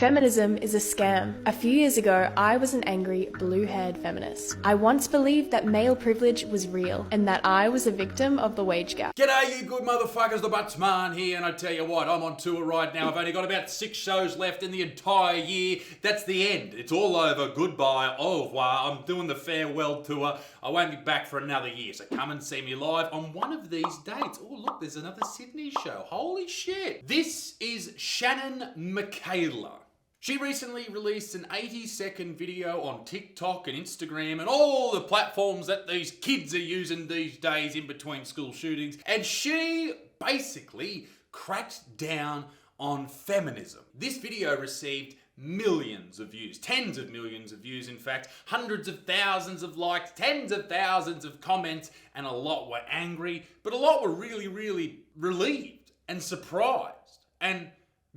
Feminism is a scam. A few years ago, I was an angry, blue-haired feminist. I once believed that male privilege was real and that I was a victim of the wage gap. G'day you good motherfuckers, the Buttsman here, and I tell you what, I'm on tour right now. I've only got about 6 shows left in the entire year. That's the end. It's all over. Goodbye. Au revoir. I'm doing the farewell tour. I won't be back for another year, so come and see me live on one of these dates. Oh look, there's another Sydney show. Holy shit. This is Shannon Michaela. She recently released an 80-second video on TikTok and Instagram and all the platforms that these kids are using these days in between school shootings. And she basically cracked down on feminism. This video received millions of views, tens of millions of views, in fact, hundreds of thousands of likes, tens of thousands of comments, and a lot were angry, but a lot were really, really relieved and surprised and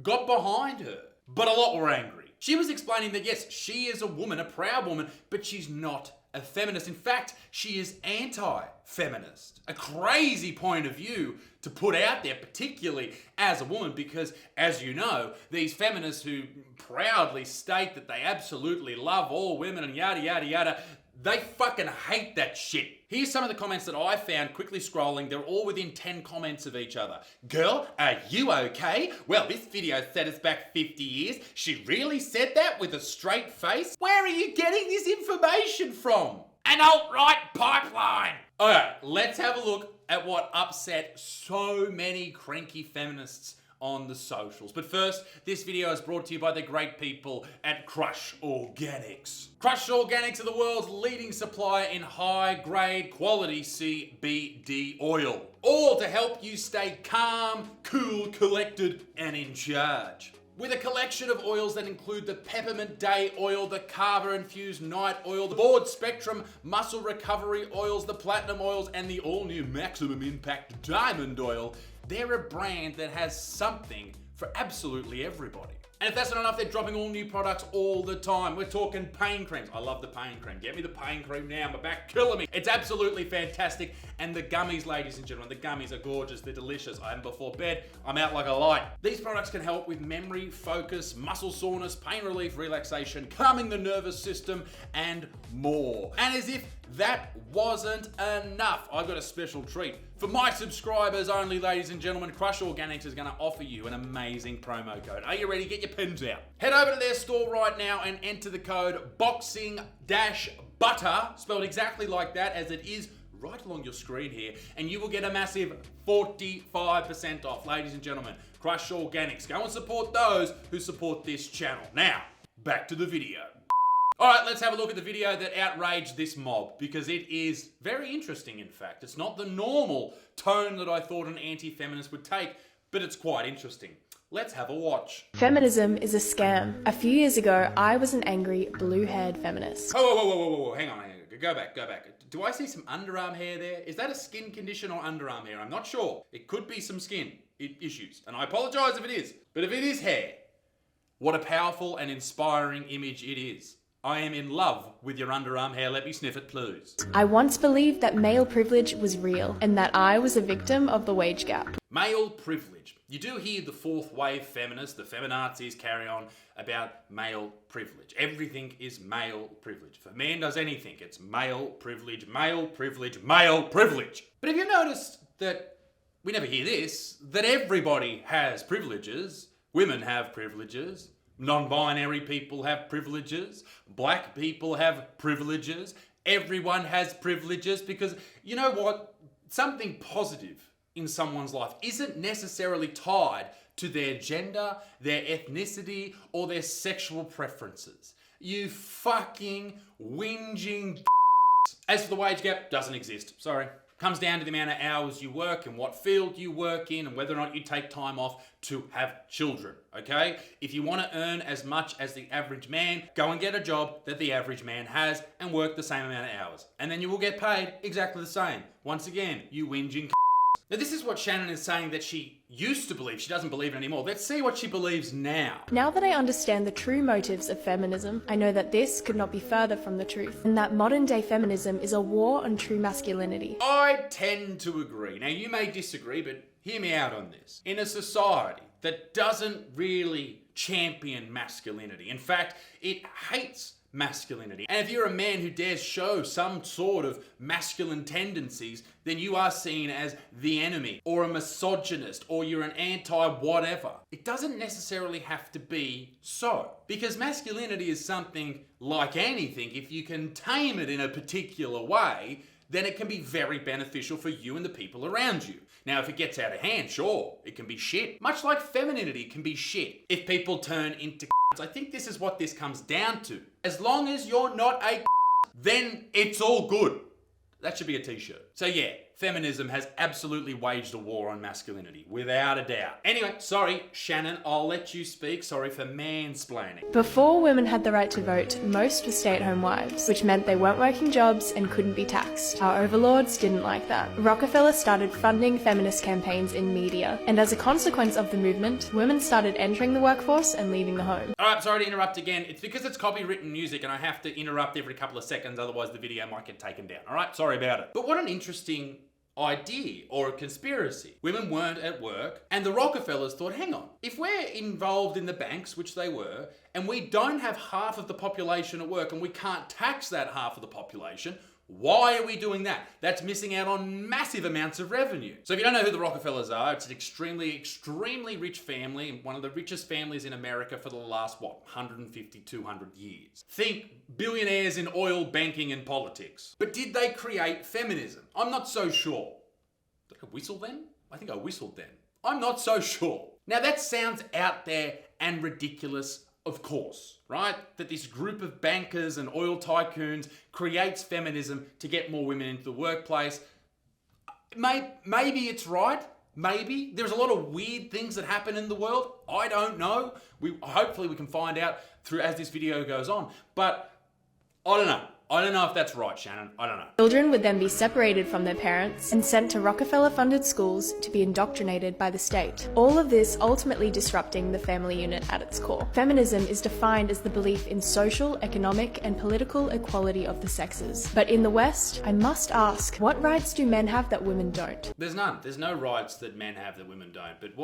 got behind her. But a lot were angry. She was explaining that yes, she is a woman, a proud woman, but she's not a feminist. In fact, she is anti-feminist. A crazy point of view to put out there, particularly as a woman, because as you know, these feminists who proudly state that they absolutely love all women and yada, yada, yada, they fucking hate that shit. Here's some of the comments that I found quickly scrolling. They're all within 10 comments of each other. Girl, are you okay? Well, this video set us back 50 years. She really said that with a straight face? Where are you getting this information from? An alt-right pipeline. Okay, let's have a look at what upset so many cranky feminists on the socials. But first, this video is brought to you by the great people at Crush Organics. Crush Organics are the world's leading supplier in high-grade quality CBD oil. All to help you stay calm, cool, collected, and in charge. With a collection of oils that include the Peppermint Day oil, the Carver-infused night oil, the broad spectrum muscle recovery oils, the platinum oils, and the all-new maximum impact diamond oil, they're a brand that has something for absolutely everybody. And if that's not enough, they're dropping all new products all the time. We're talking pain creams. I love the pain cream. Get me the pain cream now. My back killing me. It's absolutely fantastic. And the gummies, ladies and gentlemen, the gummies are gorgeous. They're delicious. I have them before bed. I'm out like a light. These products can help with memory, focus, muscle soreness, pain relief, relaxation, calming the nervous system, and more. And as if that wasn't enough, I've got a special treat. For my subscribers only, ladies and gentlemen, Crush Organics is going to offer you an amazing promo code. Are you ready? Get your pens out. Head over to their store right now and enter the code BOXING-BUTTER, spelled exactly like that as it is right along your screen here, and you will get a massive 45% off. Ladies and gentlemen, Crush Organics. Go and support those who support this channel. Now, back to the video. All right, let's have a look at the video that outraged this mob, because it is very interesting, in fact. It's not the normal tone that I thought an anti-feminist would take, but it's quite interesting. Let's have a watch. Feminism is a scam. A few years ago, I was an angry, blue-haired feminist. Whoa, hang on. Go back. Do I see some underarm hair there? Is that a skin condition or underarm hair? I'm not sure. It could be some skin issues, and I apologize if it is. But if it is hair, what a powerful and inspiring image it is. I am in love with your underarm hair. Let me sniff it, please. I once believed that male privilege was real and that I was a victim of the wage gap. Male privilege. You do hear the fourth wave feminists, the feminazis, carry on about male privilege. Everything is male privilege. If a man does anything, it's male privilege, male privilege, male privilege. But have you noticed that we never hear this, that everybody has privileges? Women have privileges. Non-binary people have privileges. Black people have privileges. Everyone has privileges, because you know what? Something positive in someone's life isn't necessarily tied to their gender, their ethnicity, or their sexual preferences. You fucking whinging As for the wage gap, doesn't exist. Sorry. Comes down to the amount of hours you work and what field you work in and whether or not you take time off to have children, okay? If you want to earn as much as the average man, go and get a job that the average man has and work the same amount of hours. And then you will get paid exactly the same. Once again, you whinging. Now this is what Shannon is saying that she used to believe. She doesn't believe it anymore. Let's see what she believes now. Now that I understand the true motives of feminism, I know that this could not be further from the truth, and that modern day feminism is a war on true masculinity. I tend to agree. Now you may disagree, but hear me out on this. In a society that doesn't really champion masculinity. In fact, it hates masculinity. And if you're a man who dares show some sort of masculine tendencies, then you are seen as the enemy or a misogynist or you're an anti-whatever. It doesn't necessarily have to be so, because masculinity is something like anything. If you can tame it in a particular way, then it can be very beneficial for you and the people around you. Now, if it gets out of hand, sure, it can be shit. Much like femininity can be shit if people turn into I think this is what this comes down to. As long as you're not a then it's all good. That should be a t-shirt. So yeah, feminism has absolutely waged a war on masculinity, without a doubt. Anyway, sorry, Shannon, I'll let you speak. Sorry for mansplaining. Before women had the right to vote, most were stay-at-home wives, which meant they weren't working jobs and couldn't be taxed. Our overlords didn't like that. Rockefeller started funding feminist campaigns in media, and as a consequence of the movement, women started entering the workforce and leaving the home. Alright, sorry to interrupt again. It's because it's copywritten music and I have to interrupt every couple of seconds, otherwise the video might get taken down. Alright, sorry about it. But what an interesting idea or a conspiracy. Women weren't at work and the Rockefellers thought, hang on, if we're involved in the banks, which they were, and we don't have half of the population at work and we can't tax that half of the population, why are we doing that? That's missing out on massive amounts of revenue. So if you don't know who the Rockefellers are, it's an extremely rich family, one of the richest families in America for the last, 150, 200 years. Think billionaires in oil, banking, and politics. But did they create feminism? I'm not so sure. Did I whistle then? I think I whistled then. I'm not so sure. Now that sounds out there and ridiculous, of course, right? That this group of bankers and oil tycoons creates feminism to get more women into the workplace. Maybe it's right. Maybe. There's a lot of weird things that happen in the world. I don't know. Hopefully we can find out as this video goes on. But I don't know. I don't know if that's right, Shannon. I don't know. Children would then be separated from their parents and sent to Rockefeller-funded schools to be indoctrinated by the state. All of this ultimately disrupting the family unit at its core. Feminism is defined as the belief in social, economic, and political equality of the sexes. But in the West, I must ask, what rights do men have that women don't? There's none. There's no rights that men have that women don't. But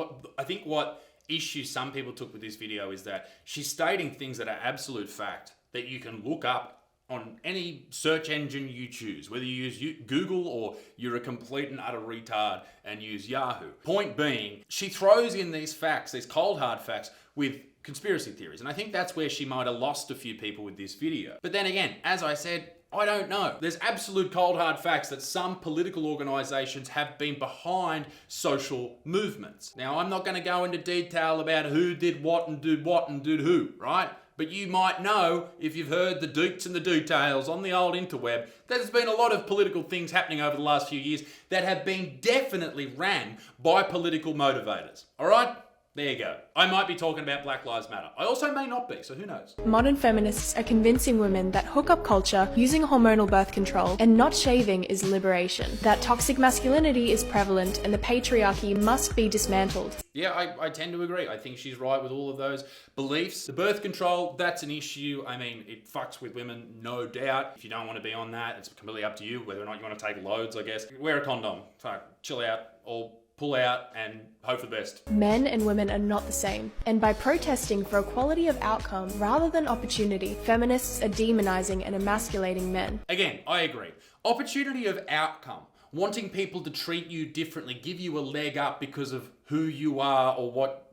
what issue some people took with this video is that she's stating things that are absolute fact that you can look up on any search engine you choose, whether you use Google or you're a complete and utter retard and use Yahoo. Point being, she throws in these facts, these cold hard facts, with conspiracy theories. And I think that's where she might have lost a few people with this video. But then again, as I said, I don't know. There's absolute cold hard facts that some political organisations have been behind social movements. Now, I'm not going to go into detail about who did what and did who, right? But you might know, if you've heard the deets and the details on the old interweb, that there's been a lot of political things happening over the last few years that have been definitely ran by political motivators. All right? There you go. I might be talking about Black Lives Matter. I also may not be, so who knows? Modern feminists are convincing women that hookup culture, using hormonal birth control, and not shaving is liberation. That toxic masculinity is prevalent and the patriarchy must be dismantled. Yeah, I tend to agree. I think she's right with all of those beliefs. The birth control, that's an issue. I mean, it fucks with women, no doubt. If you don't want to be on that, it's completely up to you, whether or not you want to take loads, I guess. Wear a condom. Fuck, chill out, or pull out and hope for the best. Men and women are not the same. And by protesting for equality of outcome rather than opportunity, feminists are demonizing and emasculating men. Again, I agree. Opportunity of outcome. Wanting people to treat you differently, give you a leg up because of who you are or what,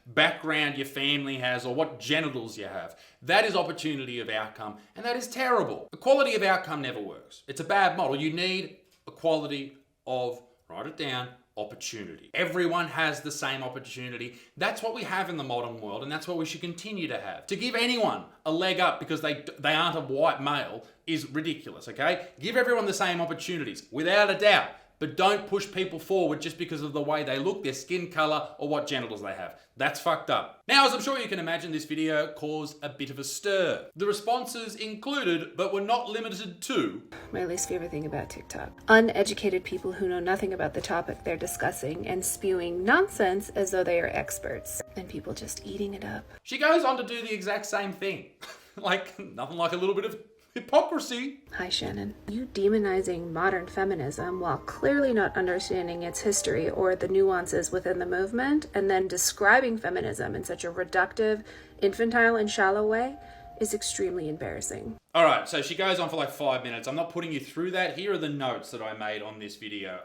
background your family has or what genitals you have. That is opportunity of outcome, and that is terrible. Equality of outcome never works. It's a bad model. You need equality of, write it down, opportunity. Everyone has the same opportunity. That's what we have in the modern world, and that's what we should continue to have. To give anyone a leg up because they aren't a white male is ridiculous, okay? Give everyone the same opportunities, without a doubt. But don't push people forward just because of the way they look, their skin color, or what genitals they have. That's fucked up. Now, as I'm sure you can imagine, this video caused a bit of a stir. The responses included, but were not limited to, my least favorite thing about TikTok. Uneducated people who know nothing about the topic they're discussing and spewing nonsense as though they are experts. And people just eating it up. She goes on to do the exact same thing. Nothing like a little bit of Hypocrisy. Hi, Shannon. You demonizing modern feminism while clearly not understanding its history or the nuances within the movement, and then describing feminism in such a reductive, infantile, and shallow way is extremely embarrassing. All right, so she goes on for like 5 minutes. I'm not putting you through that. Here are the notes that I made on this video.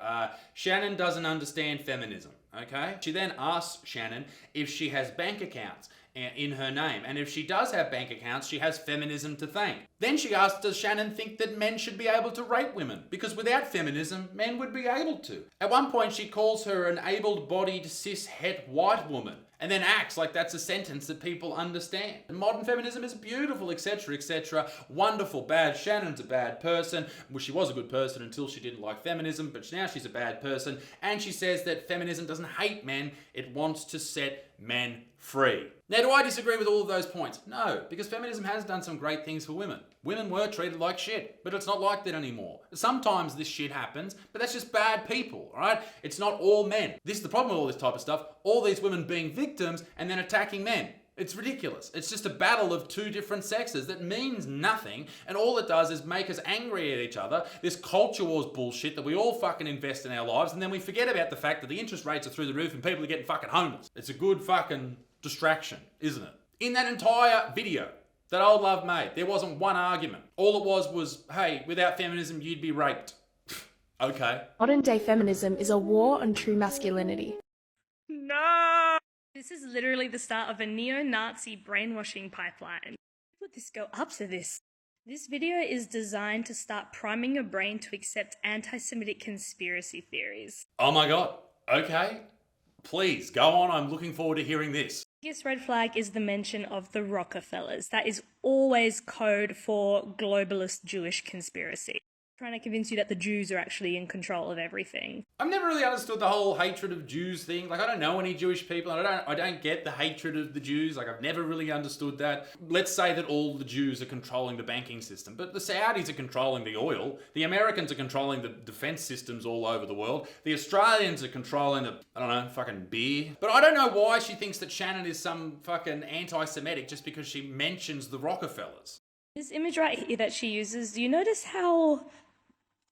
Shannon doesn't understand feminism, okay? She then asks Shannon if she has bank accounts in her name. And if she does have bank accounts, she has feminism to thank. Then she asks, does Shannon think that men should be able to rape women? Because without feminism, men would be able to. At one point, she calls her an able-bodied, cis-het white woman, and then acts like that's a sentence that people understand. And modern feminism is beautiful, etc., etc. Wonderful, bad. Shannon's a bad person. Well, she was a good person until she didn't like feminism, but now she's a bad person. And she says that feminism doesn't hate men, it wants to set men free. Now, do I disagree with all of those points? No, because feminism has done some great things for women. Women were treated like shit, but it's not like that anymore. Sometimes this shit happens, but that's just bad people, all right? It's not all men. This is the problem with all this type of stuff. All these women being victims and then attacking men. It's ridiculous. It's just a battle of two different sexes that means nothing, and all it does is make us angry at each other. This culture wars bullshit that we all fucking invest in our lives, and then we forget about the fact that the interest rates are through the roof and people are getting fucking homeless. It's a good fucking distraction, isn't it? In that entire video that Old Love made, there wasn't one argument. All it was, hey, without feminism, you'd be raped. Okay. Modern day feminism is a war on true masculinity. No! This is literally the start of a neo-Nazi brainwashing pipeline. How would this go up to this? This video is designed to start priming your brain to accept anti-Semitic conspiracy theories. Oh my God. Okay. Please, go on. I'm looking forward to hearing this. The biggest red flag is the mention of the Rockefellers. That is always code for globalist Jewish conspiracy. Trying to convince you that the Jews are actually in control of everything. I've never really understood the whole hatred of Jews thing. Like, I don't know any Jewish people, and I don't get the hatred of the Jews. Like, I've never really understood that. Let's say that all the Jews are controlling the banking system, but the Saudis are controlling the oil. The Americans are controlling the defense systems all over the world. The Australians are controlling the, I don't know, fucking beer. But I don't know why she thinks that Shannon is some fucking anti-Semitic just because she mentions the Rockefellers. This image right here that she uses, do you notice how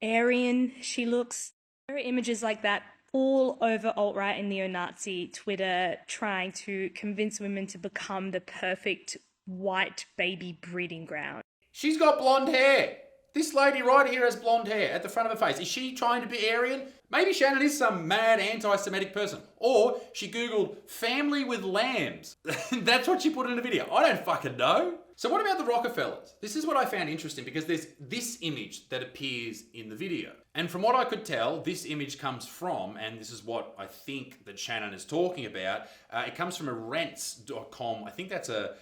Aryan she looks? There are images like that all over alt-right and neo-Nazi Twitter trying to convince women to become the perfect white baby breeding ground. She's got blonde hair. This lady right here has blonde hair at the front of her face. Is she trying to be Aryan? Maybe Shannon is some mad anti-Semitic person. Or she Googled family with lambs. That's what she put in the video. I don't fucking know. So what about the Rockefellers? This is what I found interesting because there's this image that appears in the video. And from what I could tell, this image comes from, and this is what I think that Shannon is talking about, it comes from a rents.com. I think that's a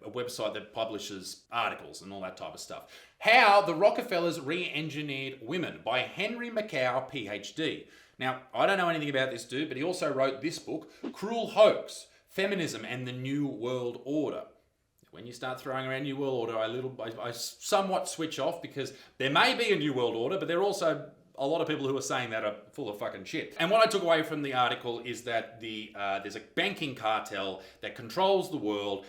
website that publishes articles and all that type of stuff. How the Rockefellers Re-Engineered Women by Henry Macow, PhD. Now, I don't know anything about this dude, but he also wrote this book, Cruel Hoax, Feminism and the New World Order. When you start throwing around New World Order, I somewhat switch off because there may be a New World Order, but there are also a lot of people who are saying that are full of fucking shit. And what I took away from the article is that there's a banking cartel that controls the world,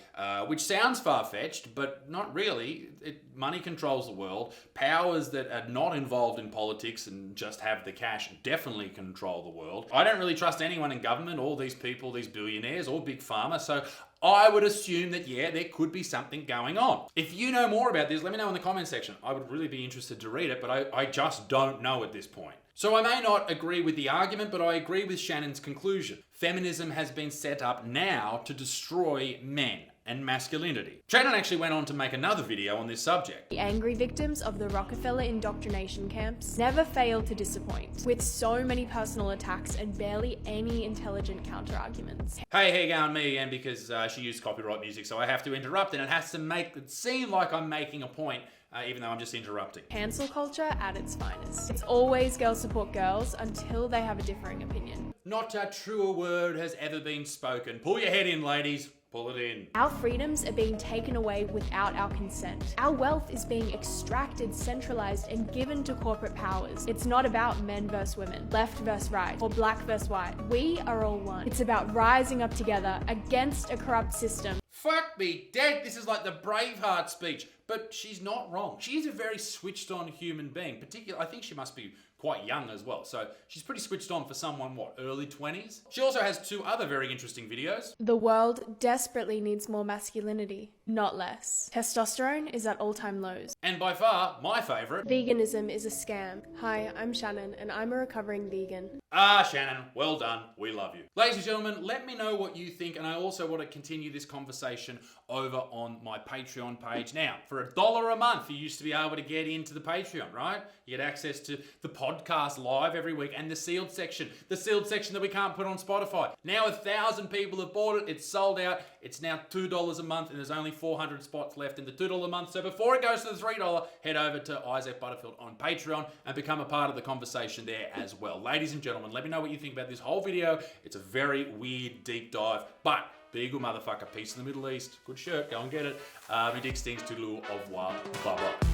which sounds far-fetched, but not really. Money controls the world. Powers that are not involved in politics and just have the cash definitely control the world. I don't really trust anyone in government, all these people, these billionaires, or big pharma, so I would assume that, yeah, there could be something going on. If you know more about this, let me know in the comment section. I would really be interested to read it, but I just don't know at this point. So I may not agree with the argument, but I agree with Shannon's conclusion. Feminism has been set up now to destroy men and masculinity. Shannon actually went on to make another video on this subject. The angry victims of the Rockefeller indoctrination camps never fail to disappoint, with so many personal attacks and barely any intelligent counter-arguments. Hey, going me again because she used copyright music, so I have to interrupt, and it has to make it seem like I'm making a point, even though I'm just interrupting. Cancel culture at its finest. It's always girls support girls until they have a differing opinion. Not a truer word has ever been spoken. Pull your head in, ladies. Pull it in. Our freedoms are being taken away without our consent. Our wealth is being extracted, centralized, and given to corporate powers. It's not about men versus women, left versus right, or black versus white. We are all one. It's about rising up together against a corrupt system. Fuck me dead. This is like the Braveheart speech. But she's not wrong. She is a very switched on human being. Particularly, I think she must be quite young as well. So she's pretty switched on for someone, what, early 20s? She also has 2 other very interesting videos. The world desperately needs more masculinity, not less. Testosterone is at all-time lows. And by far, my favourite. Veganism is a scam. Hi, I'm Shannon, and I'm a recovering vegan. Ah, Shannon, well done. We love you. Ladies and gentlemen, let me know what you think, and I also want to continue this conversation over on my Patreon page. Now, for $1 a month, you used to be able to get into the Patreon, right? You get access to the podcast live every week and the sealed section that we can't put on Spotify. Now 1,000 people have bought it. It's sold out. It's now $2 a month, and there's only 400 spots left in the $2 a month. So before it goes to the $3, head over to Isaac Butterfield on Patreon and become a part of the conversation there as well. Ladies and gentlemen, let me know what you think about this whole video. It's a very weird deep dive, but be a good motherfucker. Peace in the Middle East. Good shirt. Go and get it. Me dick stings. Toodaloo. Au revoir. Bye-bye.